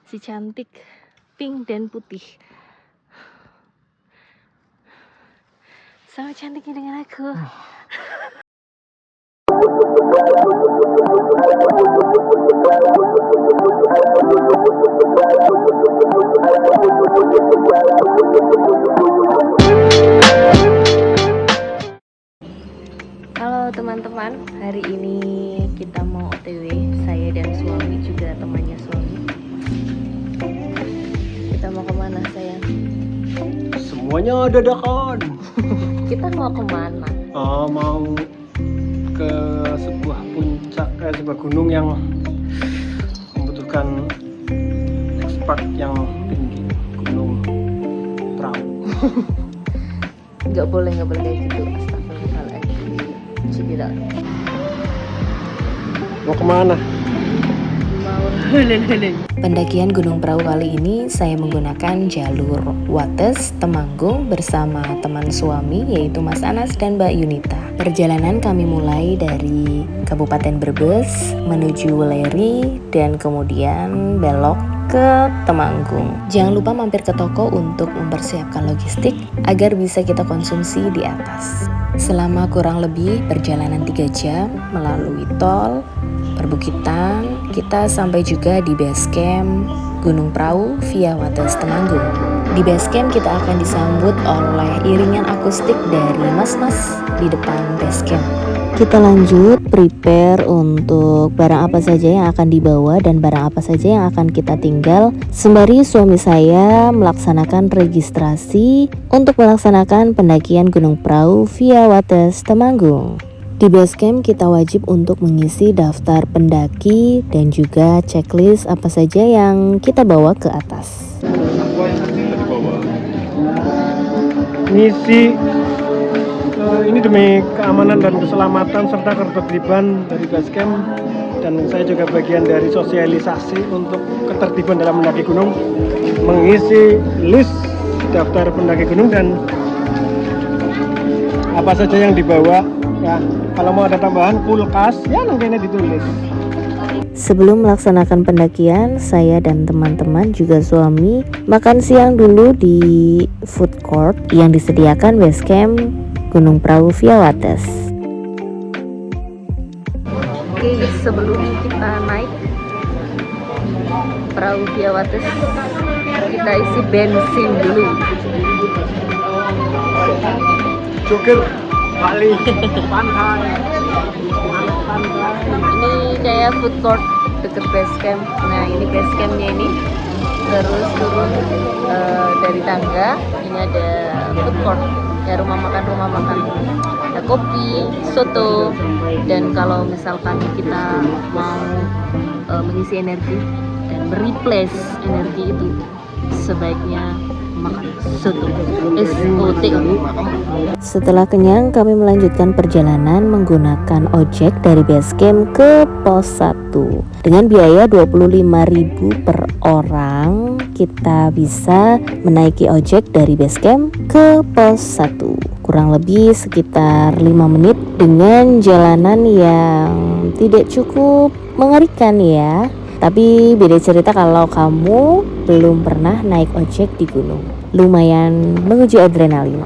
Si cantik, pink dan putih. Sama cantiknya dengan aku. Halo teman-teman, hari ini kita mau OTW, saya dan suami juga temannya suami. Kita mau kemana sayang? Semuanya dadakan. Kita mau kemana? Mau ke sebuah puncak, sebuah gunung yang membutuhkan expert yang tinggi, Gunung Prau. Nggak boleh kayak gitu. Astagfirullahaladzim. Cibidak. Mau kemana? Pendakian Gunung Prau kali ini saya menggunakan jalur Wates Temanggung bersama teman suami yaitu Mas Anas dan Mbak Yunita. Perjalanan kami mulai dari Kabupaten Brebes menuju Weleri dan kemudian belok ke Temanggung. Jangan lupa mampir ke toko untuk mempersiapkan logistik agar bisa kita konsumsi di atas. Selama kurang lebih perjalanan 3 jam melalui tol, perbukitan, kita sampai juga di base camp Gunung Prau via Wates Temanggung. Di base camp kita akan disambut oleh iringan akustik dari mas-mas di depan base camp. Kita lanjut prepare untuk barang apa saja yang akan dibawa dan barang apa saja yang akan kita tinggal. Sembari suami saya melaksanakan registrasi untuk melaksanakan pendakian Gunung Prau via Wates Temanggung. Di base camp kita wajib untuk mengisi daftar pendaki dan juga checklist apa saja yang kita bawa ke atas. Ngisi ini demi keamanan dan keselamatan serta ketertiban dari base camp, dan saya juga bagian dari sosialisasi untuk ketertiban dalam mendaki gunung, mengisi list daftar pendaki gunung dan apa saja yang dibawa. Ya, kalau mau ada tambahan kulkas, ya nantinya ditulis. Sebelum melaksanakan pendakian, saya dan teman-teman juga suami makan siang dulu di food court yang disediakan base camp Gunung Prau via Wates. Oke, sebelum kita naik Prau via Wates, kita isi bensin dulu. Joker Bali pantai. Ini kayak food court deket base camp. Nah ini base campnya ini. Terus turun dari tangga. Ini ada food court, ya rumah makan. Ada kopi, soto. Dan kalau misalkan kita mau mengisi energi dan mereplace energi itu, sebaiknya makan soto. SOT. Setelah kenyang, kami melanjutkan perjalanan menggunakan ojek dari base camp ke pos 1. Dengan biaya 25.000 per orang, kita bisa menaiki ojek dari base camp ke pos 1. Kurang lebih sekitar 5 menit dengan jalanan yang tidak cukup mengerikan ya. Tapi beda cerita kalau kamu belum pernah naik ojek di gunung. Lumayan menguji adrenalin.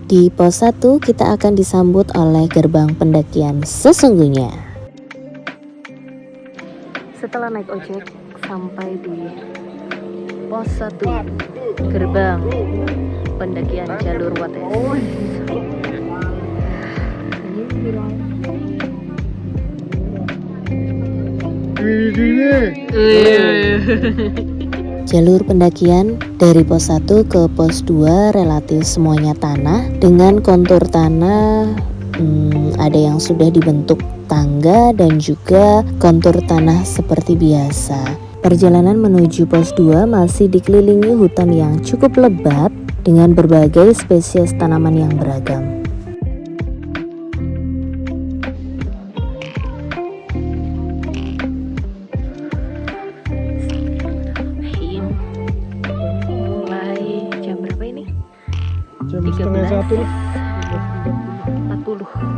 Di pos 1 kita akan disambut oleh gerbang pendakian sesungguhnya. Setelah naik ojek sampai di pos 1 gerbang pendakian jalur Wates. Jalur pendakian dari pos 1 ke pos 2 relatif semuanya tanah dengan kontur tanah ada yang sudah dibentuk tangga dan juga kontur tanah seperti biasa. Perjalanan menuju pos 2 masih dikelilingi hutan yang cukup lebat dengan berbagai spesies tanaman yang beragam. Jam setengah 1 40.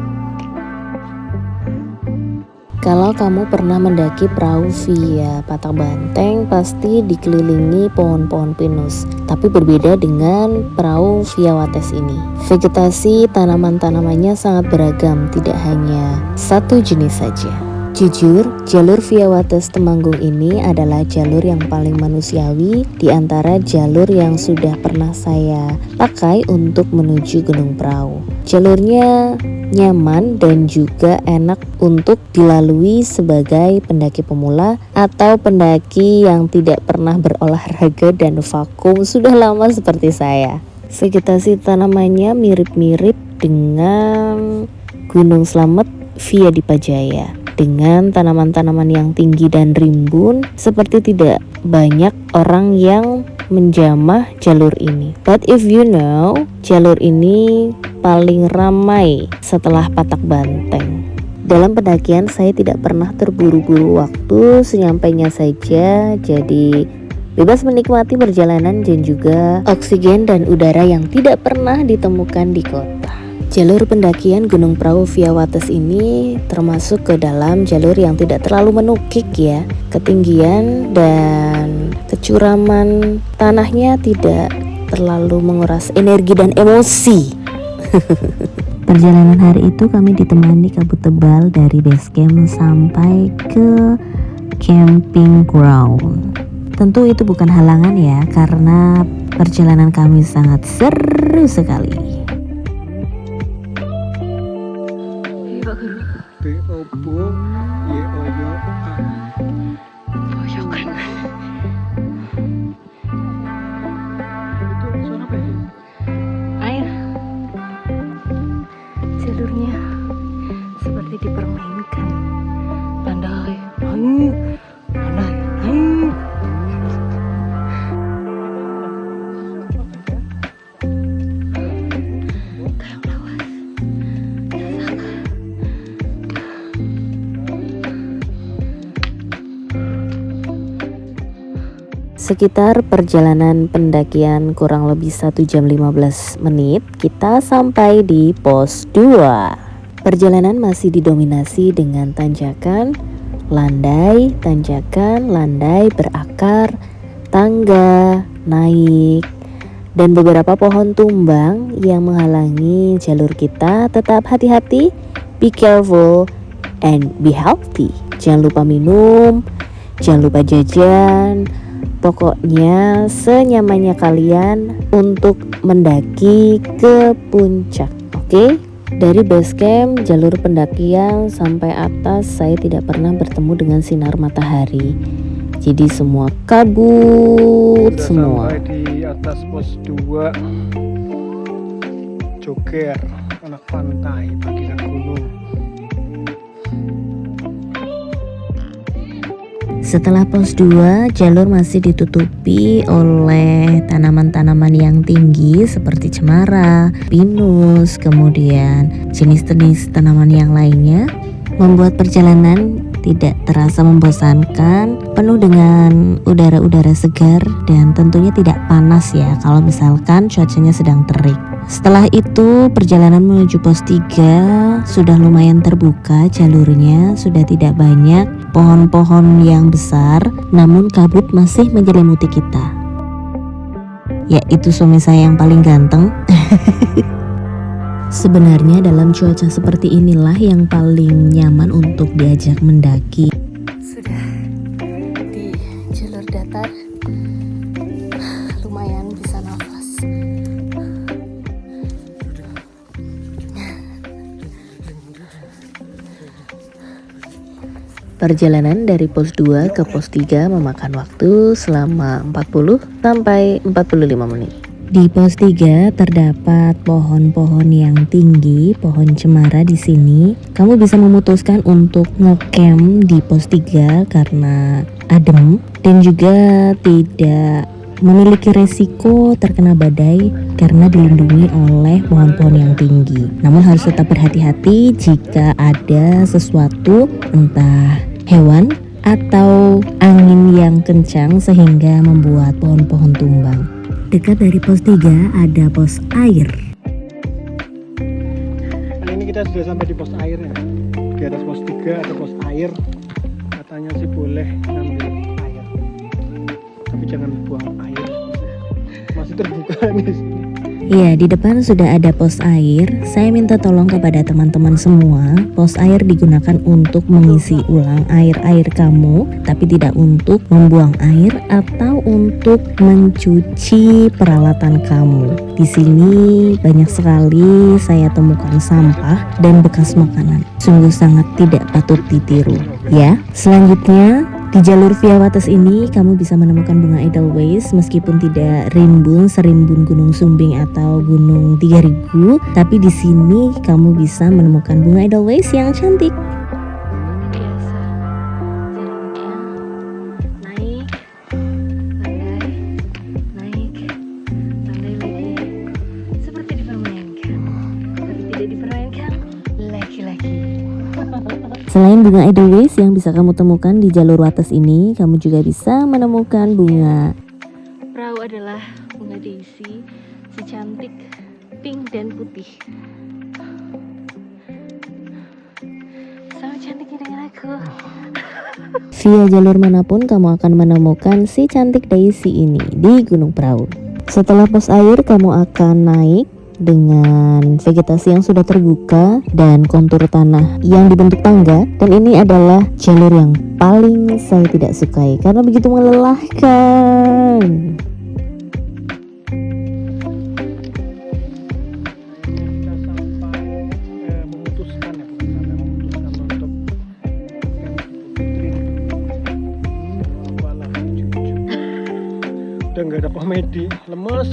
Kalau kamu pernah mendaki perahu via Patak Banteng, pasti dikelilingi pohon-pohon pinus. Tapi berbeda dengan perahu via Wates ini. Vegetasi tanaman-tanamannya sangat beragam, tidak hanya satu jenis saja. Jujur, jalur via Wates Temanggung ini adalah jalur yang paling manusiawi di antara jalur yang sudah pernah saya pakai untuk menuju Gunung Prau. Jalurnya nyaman dan juga enak untuk dilalui sebagai pendaki pemula atau pendaki yang tidak pernah berolahraga dan vakum sudah lama seperti saya. Vegetasi tanamannya mirip-mirip dengan Gunung Slamet via Dipajaya, dengan tanaman-tanaman yang tinggi dan rimbun, seperti tidak banyak orang yang menjamah jalur ini. But if you know, jalur ini paling ramai setelah Patak Banteng. Dalam pendakian saya tidak pernah terburu-buru waktu, senyampainya saja, jadi bebas menikmati perjalanan dan juga oksigen dan udara yang tidak pernah ditemukan di kota. Jalur pendakian Gunung Prau via Wates ini termasuk ke dalam jalur yang tidak terlalu menukik ya. Ketinggian dan kecuraman tanahnya tidak terlalu menguras energi dan emosi. Perjalanan hari itu kami ditemani kabut tebal dari base camp sampai ke camping ground. Tentu itu bukan halangan ya, karena perjalanan kami sangat seru sekali. Air jalurnya seperti dipermainkan. Landai, Sekitar perjalanan pendakian kurang lebih 1 jam 15 menit, kita sampai di pos 2. Perjalanan masih didominasi dengan tanjakan, landai, berakar, tangga, naik, dan beberapa pohon tumbang yang menghalangi jalur kita. Tetap hati-hati, be careful, and be healthy. Jangan lupa minum, jangan lupa jajan. Pokoknya senyamannya kalian untuk mendaki ke puncak, oke? Dari base camp, jalur pendakian sampai atas saya tidak pernah bertemu dengan sinar matahari. Jadi semua kabut semua. Sampai di atas pos 2 Joger, anak pantai, bagian gunung. Setelah pos 2, jalur masih ditutupi oleh tanaman-tanaman yang tinggi seperti cemara, pinus, kemudian jenis-jenis tanaman yang lainnya, membuat perjalanan tidak terasa membosankan, penuh dengan udara-udara segar dan tentunya tidak panas ya kalau misalkan cuacanya sedang terik. Setelah itu perjalanan menuju pos 3 sudah lumayan terbuka jalurnya, sudah tidak banyak pohon-pohon yang besar, namun kabut masih menyelimuti kita. Yaitu suami saya yang paling ganteng. Sebenarnya dalam cuaca seperti inilah yang paling nyaman untuk diajak mendaki. sudah di jalur datar, lumayan bisa nafas. Perjalanan dari pos 2 ke pos 3 memakan waktu selama 40 sampai 45 menit. Di pos 3 terdapat pohon-pohon yang tinggi, pohon cemara di sini. Kamu bisa memutuskan untuk ngecamp di pos 3 karena adem dan juga tidak memiliki resiko terkena badai karena dilindungi oleh pohon-pohon yang tinggi. Namun harus tetap berhati-hati jika ada sesuatu, entah hewan atau angin yang kencang sehingga membuat pohon-pohon tumbang. Dekat dari pos 3 ada pos air. Kali ini kita sudah sampai di pos air ya, di atas pos 3. 3 ada pos air, katanya sih boleh ngambil air, tapi jangan buang air, masih terbuka nih di sini. Ya, di depan sudah ada pos air. Saya minta tolong kepada teman-teman semua, pos air digunakan untuk mengisi ulang air-air kamu, tapi tidak untuk membuang air atau untuk mencuci peralatan kamu. Di sini banyak sekali saya temukan sampah dan bekas makanan. Sungguh sangat tidak patut ditiru. Ya, selanjutnya di jalur Via Wates ini kamu bisa menemukan bunga Edelweiss meskipun tidak rimbun serimbun Gunung Sumbing atau Gunung 3000, tapi di sini kamu bisa menemukan bunga Edelweiss yang cantik. Biasa jalurnya naik, landai, naik, landai lagi, seperti dipermainkan, tapi tidak dipermainkan laki-laki. Selain bunga Edelweiss yang bisa kamu temukan di jalur Wates ini, kamu juga bisa menemukan bunga Perahu adalah bunga daisy, secantik pink dan putih, sama cantiknya dengan aku. Via jalur manapun kamu akan menemukan si cantik daisy ini di Gunung Prau. Setelah pos air, kamu akan naik dengan vegetasi yang sudah terbuka dan kontur tanah yang dibentuk tangga, dan ini adalah jalur yang paling saya tidak sukai karena begitu melelahkan. Kita sampai memutuskan ya, bukan sampai memutuskan untuk walah jujur. Udah nggak ada komedi, lemes.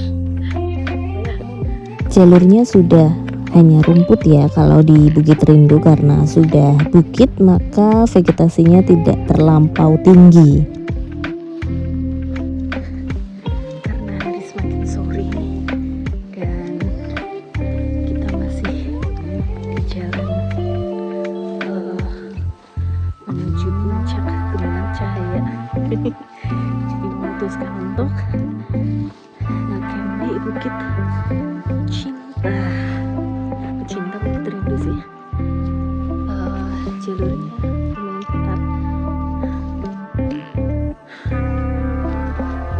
Jalurnya sudah hanya rumput ya kalau di Bukit Rindu, karena sudah bukit maka vegetasinya tidak terlampau tinggi. Karena hari semakin sore dan kita masih di jalan menuju puncak Gunung Cahaya. Jadi memutuskan untuk ngecamp di Bukit Cinta. Cinta Bukit Rindu sih. Jalurnya lumayan ketat.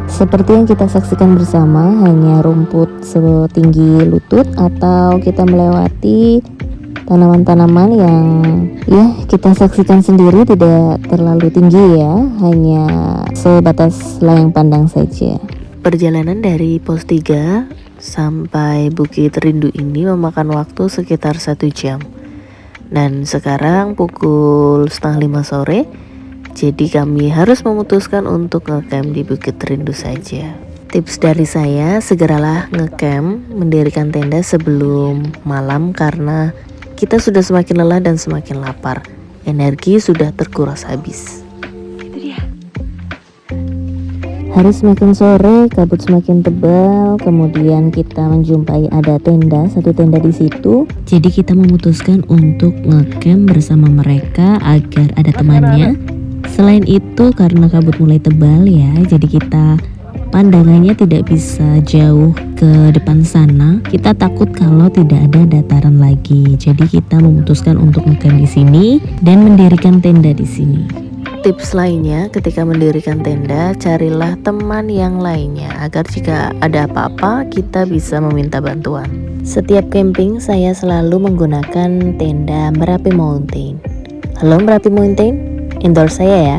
Seperti yang kita saksikan bersama, hanya rumput setinggi lutut atau kita melewati tanaman-tanaman yang ya kita saksikan sendiri tidak terlalu tinggi ya, hanya sebatas layang pandang saja. Perjalanan dari pos 3 sampai Bukit Rindu ini memakan waktu sekitar 1 jam. Dan sekarang pukul 4:30 sore, jadi kami harus memutuskan untuk ngecamp di Bukit Rindu saja. Tips dari saya, segeralah ngecamp, mendirikan tenda sebelum malam karena kita sudah semakin lelah dan semakin lapar. Energi sudah terkuras habis. Itu dia. Hari semakin sore, kabut semakin tebal, kemudian kita menjumpai ada tenda, satu tenda di situ. Jadi kita memutuskan untuk ngecamp bersama mereka agar ada temannya. Selain itu, karena kabut mulai tebal ya, jadi kita pandangannya tidak bisa jauh ke depan sana. Kita takut kalau tidak ada dataran lagi. Jadi kita memutuskan untuk ngecamp di sini dan mendirikan tenda di sini. Tips lainnya, ketika mendirikan tenda, carilah teman yang lainnya agar jika ada apa-apa kita bisa meminta bantuan. Setiap camping saya selalu menggunakan tenda Merapi Mountain. Halo Merapi Mountain, endorse saya ya.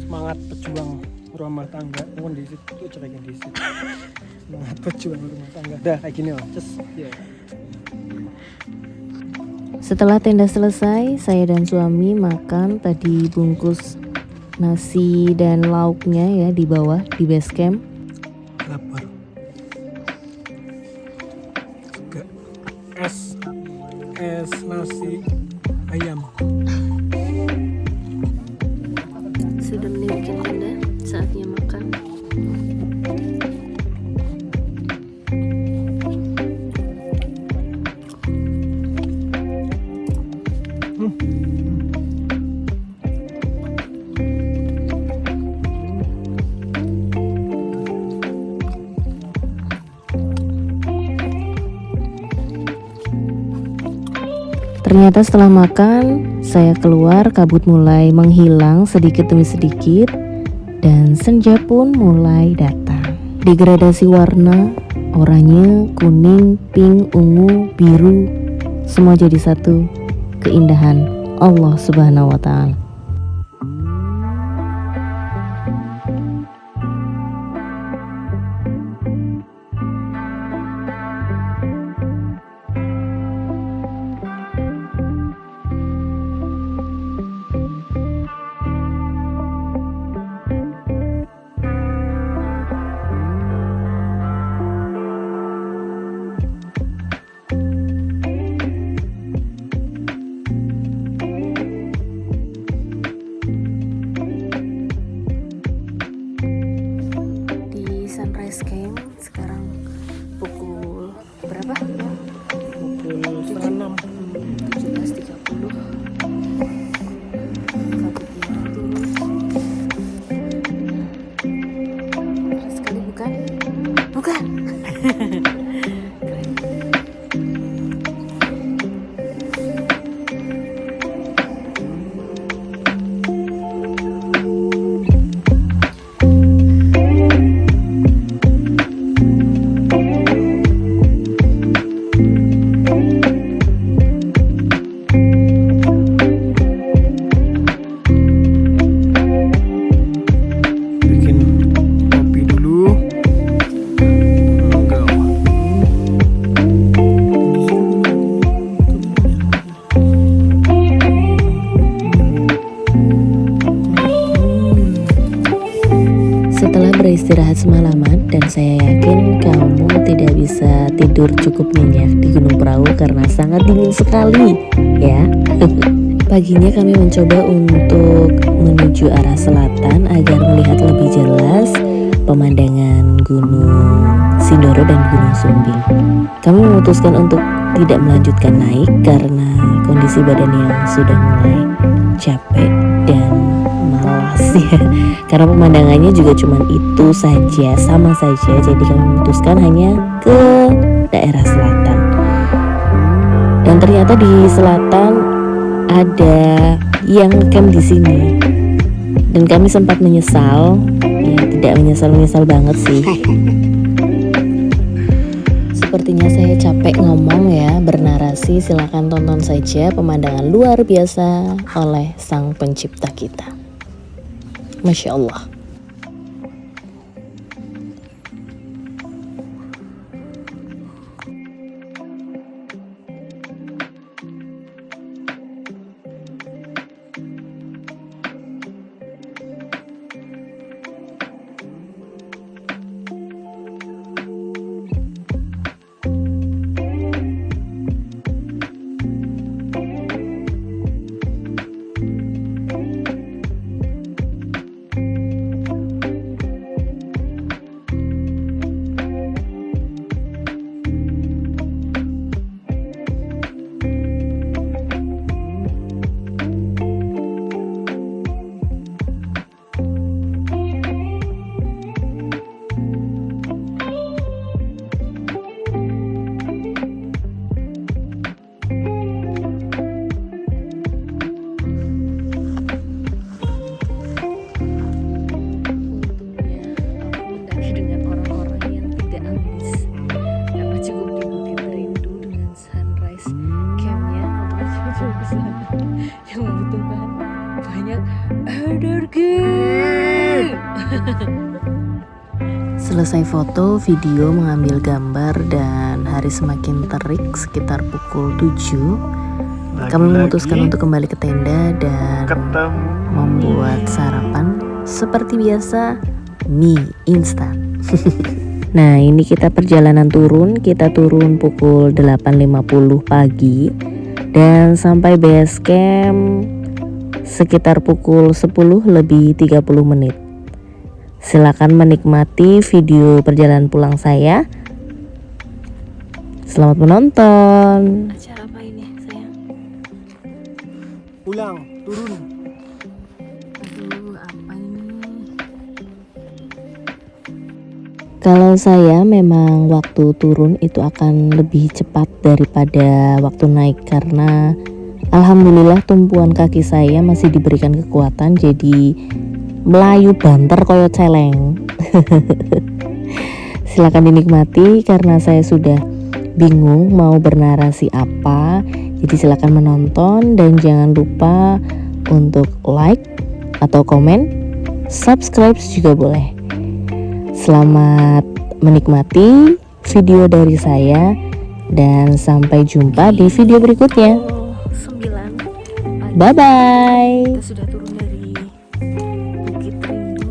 Semangat pejuang rumah tangga, mohon di situ cekin di situ. Semangat pejuang rumah tangga. Dah kayak gini loh, cus. Ya. Setelah tenda selesai, saya dan suami makan tadi bungkus nasi dan lauknya ya di bawah di base camp. Lapar. Juga es nasi ayam. Sudah meninggikan tenda, saatnya makan. Ternyata setelah makan, saya keluar, kabut mulai menghilang sedikit demi sedikit, dan senja pun mulai datang. Degradasi warna, oranye, kuning, pink, ungu, biru, semua jadi satu keindahan Allah Subhanahu wa Ta'ala. Sunrise Camp sekarang pukul berapa ya? Pukul 6. 17.30. Kabutnya turun. Keras sekali bukan? Bukan. Keren. Setelah beristirahat semalaman, dan saya yakin kamu tidak bisa tidur cukup nyenyak di Gunung Prau karena sangat dingin sekali ya. Paginya kami mencoba untuk menuju arah selatan agar melihat lebih jelas pemandangan Gunung Sindoro dan Gunung Sumbing. Kami memutuskan untuk tidak melanjutkan naik karena kondisi badan yang sudah mulai capek dan malas ya. Karena pemandangannya juga cuma itu saja, sama saja. Jadi kami memutuskan hanya ke daerah selatan. Dan ternyata di selatan ada yang camp di sini. Dan kami sempat menyesal, ya tidak menyesal banget sih. Sepertinya saya capek ngomong ya, bernarasi. Silahkan tonton saja pemandangan luar biasa oleh Sang Pencipta kita. Masya Allah. Yang membutuhkan banyak energi. Selesai foto, video, mengambil gambar, dan hari semakin terik sekitar pukul 7. Kami memutuskan untuk kembali ke tenda dan membuat sarapan seperti biasa, mie instan. Nah, ini kita perjalanan turun. Kita turun pukul 8.50 pagi dan sampai base camp sekitar pukul 10:30 menit. Silakan menikmati video perjalanan pulang saya. Selamat menonton. Acara apa ini, sayang? Pulang, turun. Aduh, apa ini? Kalau saya memang waktu turun itu akan lebih cepat daripada waktu naik, karena alhamdulillah tumpuan kaki saya masih diberikan kekuatan, jadi melayu banter koyo celeng. Silakan dinikmati karena saya sudah bingung mau bernarasi apa. Jadi silakan menonton dan jangan lupa untuk like atau komen, subscribe juga boleh. Selamat menikmati video dari saya dan sampai jumpa di video berikutnya. 9 pagi. Bye bye. Kita sudah turun dari Bukit Rindu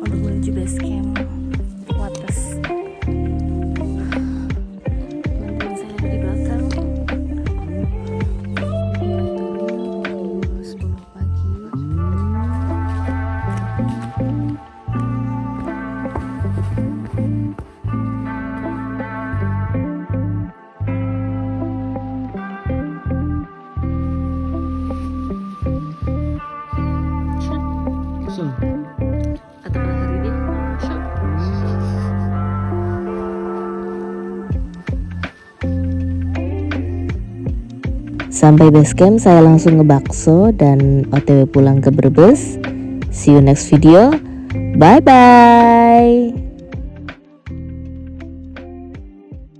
untuk menuju base camp Wates. Teman-teman saya ada di belakang. Mulai turun pukul 10 pagi. Atau hari ini Sampai base camp saya langsung ngebakso dan OTW pulang ke Brebes. See you next video. Bye bye.